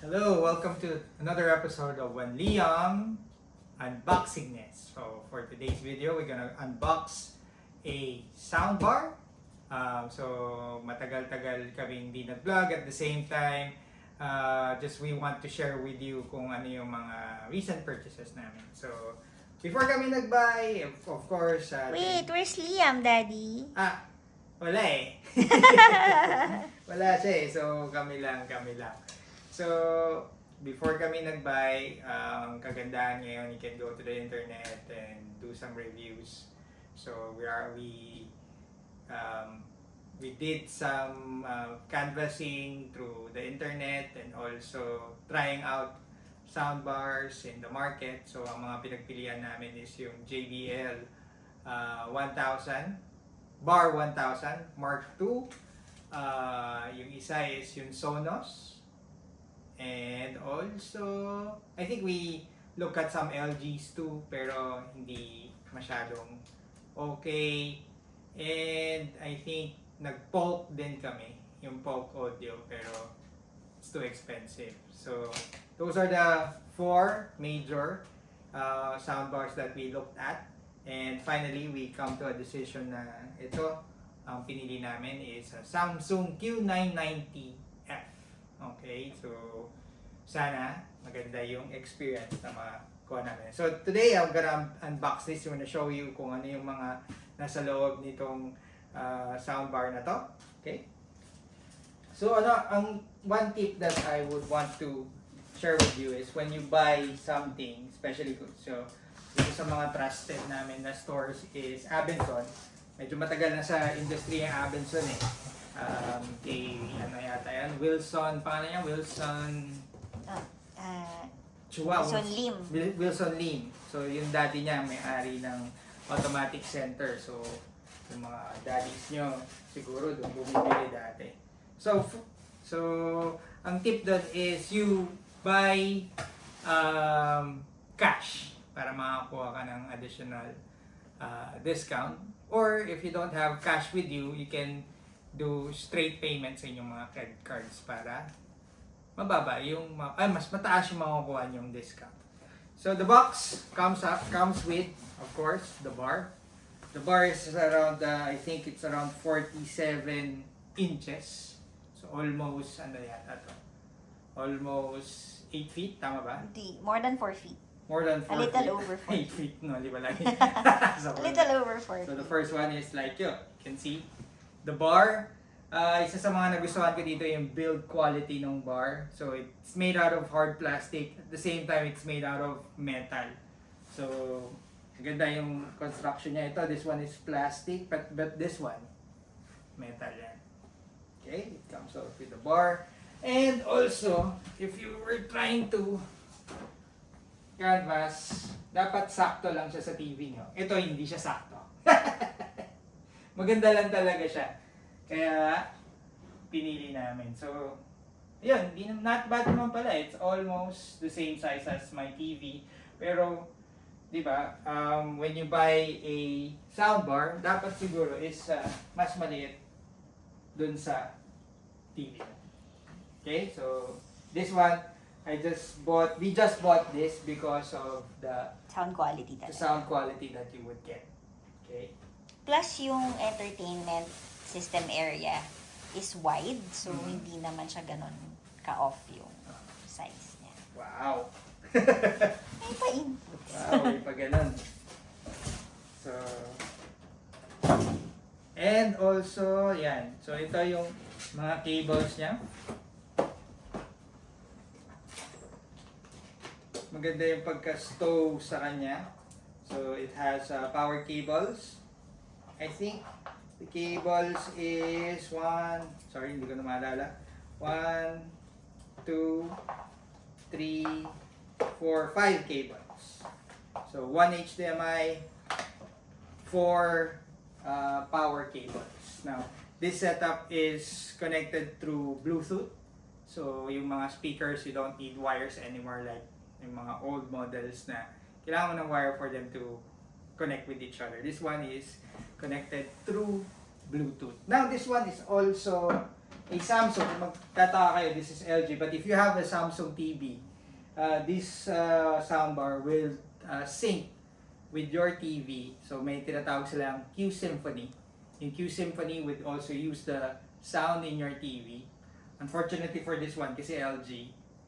Hello, welcome to another episode of One Liam Unboxingness. So for today's video, we're gonna unbox a soundbar. So matagal-tagal kami hindi nag-vlog at the same time, just we want to share with you kung ano yung mga recent purchases namin. So before kami nag-buy, of course, Wait, where's Liam, Daddy? wala eh. Wala siya eh. So kami lang. So, before kami nag-buy, ang kagandahan ngayon, you can go to the internet and do some reviews. So, we did some canvassing through the internet and also trying out soundbars in the market. So, ang mga pinagpilian namin is yung JBL 1000, Bar 1000, Mark II. Yung isa is yung Sonos. And also, I think we look at some LGs too, pero hindi masyadong okay. And I think nag-Polk din kami, yung Polk audio, pero it's too expensive. So, those are the four major soundbars that we looked at. And finally, we come to a decision na ito, ang pinili namin is a Samsung Q990F. Okay, so sana maganda yung experience na makuha namin. So today I'm gonna unbox this. I'm gonna show you kung ano yung mga nasa loob nitong soundbar na to. Okay. So ang one tip that I would want to share with you is when you buy something, especially so dito sa mga trusted namin na stores is Abenson. Medyo matagal na sa industry ang Abenson eh. Kay ano yata yan, Wilson, pangalan niya, Wilson Chua, Wilson Lim. So yung daddy niya may-ari ng automatic center. So yung mga daddies nyo siguro doon bumibili dati. So ang tip doon is you buy cash para makakuha ka ng additional discount. Or if you don't have cash with you, you can do straight payments sa inyong mga credit cards para mababa yung mas mataas yung makukuha yung discount. So the box comes with, of course, the bar. The bar is around I think it's around 47 inches. So almost almost 8 feet, tama ba? More than 4 feet. More than 4 A little feet. over 4 8 feet, no, di ba lang? A little over 4 So the feet. first one is like you can see the bar. Isa sa mga nagustuhan ko dito yung build quality ng bar. So it's made out of hard plastic. At the same time, it's made out of metal. So ganda yung construction niya. Ito, this one is plastic, but this one, metal yan. Okay, it comes out with the bar. And also, if you were trying to canvas, dapat sakto lang siya sa TV nyo. Ito, hindi siya sakto. Maganda lang talaga siya. Kaya, pinili namin. So, yun, not bad naman pala. It's almost the same size as my TV. Pero, di ba, when you buy a soundbar, dapat siguro is mas maliit dun sa TV. Okay, so, this one, we just bought this because of the Sound quality talaga. sound quality that you would get. Okay? Plus yung entertainment system area is wide. So hindi naman siya ganun ka-off yung size niya. Wow! May pa-input. Wow, may pa ganun. So, and also, yan. So, ito yung mga cables niya. Maganda yung pagka-stow sa kanya. So, it has power cables. I think the cables is hindi ko na maalala. 1, 2, 3, 4, 5 cables. So, 1 HDMI, 4 power cables. Now, this setup is connected through Bluetooth. So, yung mga speakers, you don't need wires anymore like yung mga old models na kailangan mo ng wire for them to connect with each other. This one is connected through Bluetooth. Now, this one is also a Samsung, kung magtataka kayo, this is LG, but if you have a Samsung TV, this soundbar will sync with your TV. So may tinatawag silang Q Symphony. Yung Q Symphony would also use the sound in your TV. Unfortunately for this one, kasi LG,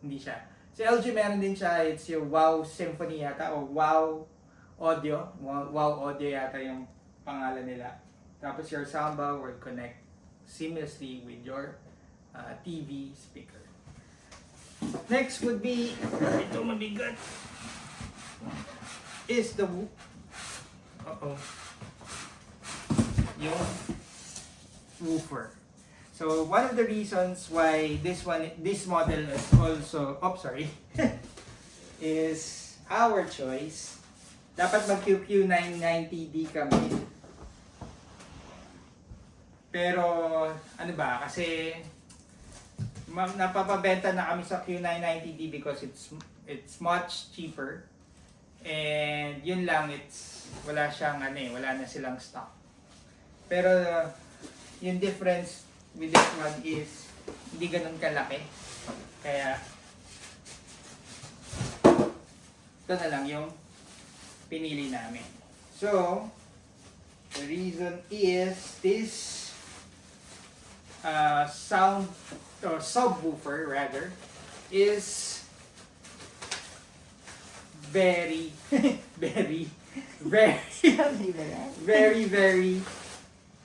hindi siya. So LG meron din siya, it's yung Wow Symphony yata, o Wow Audio. Wow Audio yata yung pangalan nila. Tapos your soundbar will connect seamlessly with your TV speaker. Next would be, ito mabigat, is the yung woofer. So one of the reasons why this model is also, is our choice. Dapat mag QQ990D kami. Pero ano ba, kasi napapabenta na kami sa Q990D because it's much cheaper. And yun lang, wala na silang stock. Pero yung difference with this one is hindi ganun kalaki. Kaya ito na lang yung pinili namin. So, the reason is this sound or subwoofer rather is very very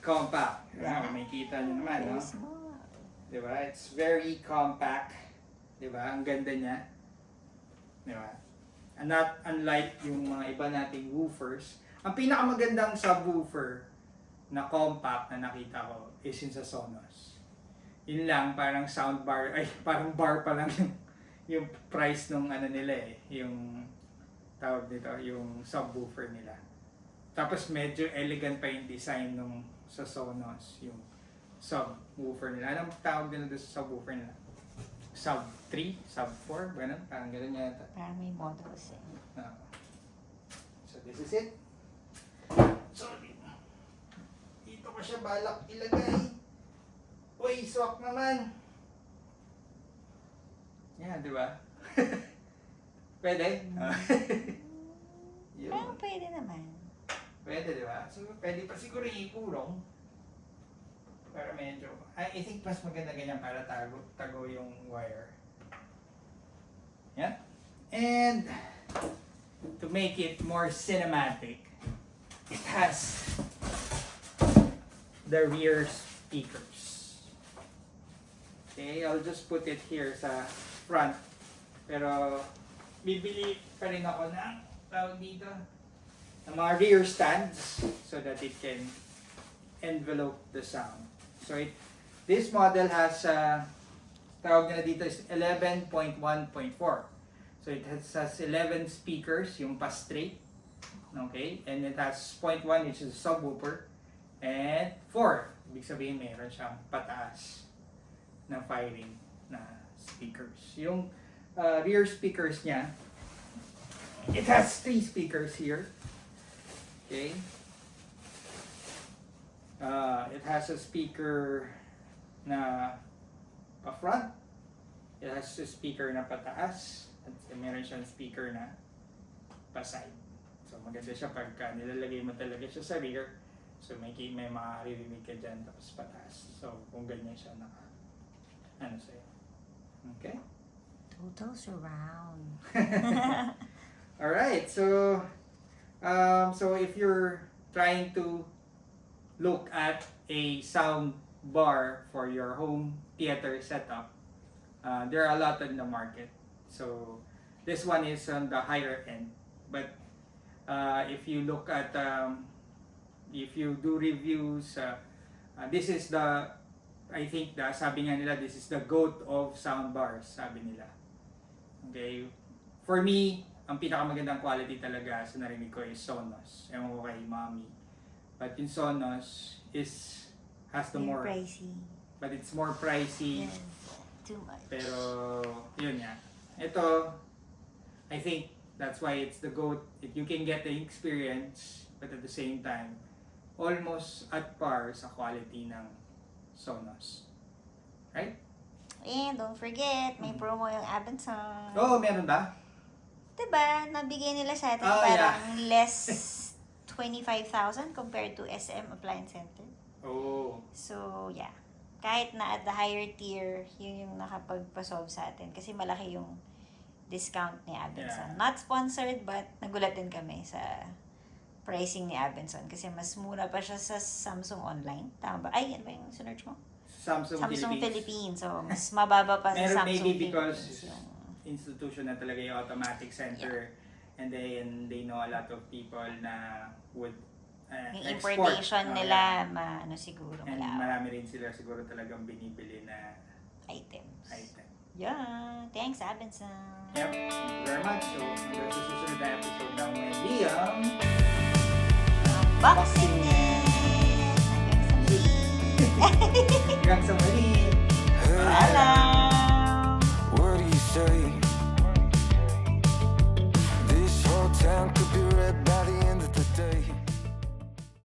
compact. May kita nyo naman, no? Diba? It's very compact. Diba? Ang ganda niya. Diba? And not unlike yung mga iba nating woofers. Ang pinakamagandang subwoofer na compact na nakita ko is yung sa Sonos. Yun lang, parang soundbar, parang bar pa lang yung price nung nila yung tawag dito, yung subwoofer nila. Tapos medyo elegant pa yung design nung sa Sonos, yung subwoofer nila. Anong tawag din doon sa subwoofer nila? Sub 3, sub 4, ganun, parang ganun yata. Parang may models So this is it. So dito ko siya balak ilagay. Uy, swak naman. Yan, di ba? Pwede? Yun. Parang pwede naman. Pwede, di ba? So, pwede pa siguro ikulong. Para medyo, I think mas maganda ganyan para tago yung wire. Yan. And, to make it more cinematic, it has the rear speakers. Okay, I'll just put it here sa front. Pero, bibili pa rin ako ng tawag dito ng mga rear stands so that it can envelope the sound. So this model has tawag nila dito is 11.1.4. So it has 11 speakers, yung pa straight. Okay? And it has 0.1 which is a subwoofer and 4. Ibig sabihin meron siyang pataas na firing na speakers. Yung rear speakers niya, it has 3 speakers here. Okay. It has a speaker na pa front. It has a speaker na pataas. At meron siyang speaker na pa side. So maganda siya pagka nilalagay mo talaga siya sa rear. So may makaririnig ka dyan tapos pataas. So kung ganyan siya sa'yo. Okay? Total surround. Alright, so if you're trying to look at a sound bar for your home theater setup, there are a lot in the market. So this one is on the higher end. But if you look at, if you do reviews, this is I think sabi nga nila, this is the GOAT of sound bars, sabi nila. Okay, for me, ang pinakamagandang quality talaga sa narinig ko is Sonos. Ewan ko kay Mommy. But yung Sonos has the more pricey. But it's more pricey. Yes, too much. Pero yun nga. Ito, I think that's why it's the GOAT. You can get the experience, but at the same time, almost at par sa quality ng Sonos. Right? And don't forget, may promo yung Abenson. Oo, meron ba? Diba? Nabigay nila sa atin Oh, parang less 25,000 compared to SM Appliance Center. Oo. So, yeah. Kahit na at the higher tier, yun yung nakapagpa-solve sa atin. Kasi malaki yung discount ni Abenson. Yeah. Not sponsored, but nagulat din kami sa pricing ni Abenson. Kasi mas mura pa siya sa Samsung Online. Tama ba? Ay, ano ba yung sinerch mo? Samsung Philippines. So, mas mababa pa sa Meron Samsung maybe because Philippines. Yung, institution na talaga yung automatic center, and then they know a lot of people na would yung export. importation Oh, nila, yeah. ano siguro, And malawak marami rin sila siguro talagang binibili na items. item. Yeah. Thanks, Abenson. Yep, thank you very much. So, hanggang sa susunod na episode ng Wendyam. Boxing Net! Hanggang sa muli! Paalam! What do you say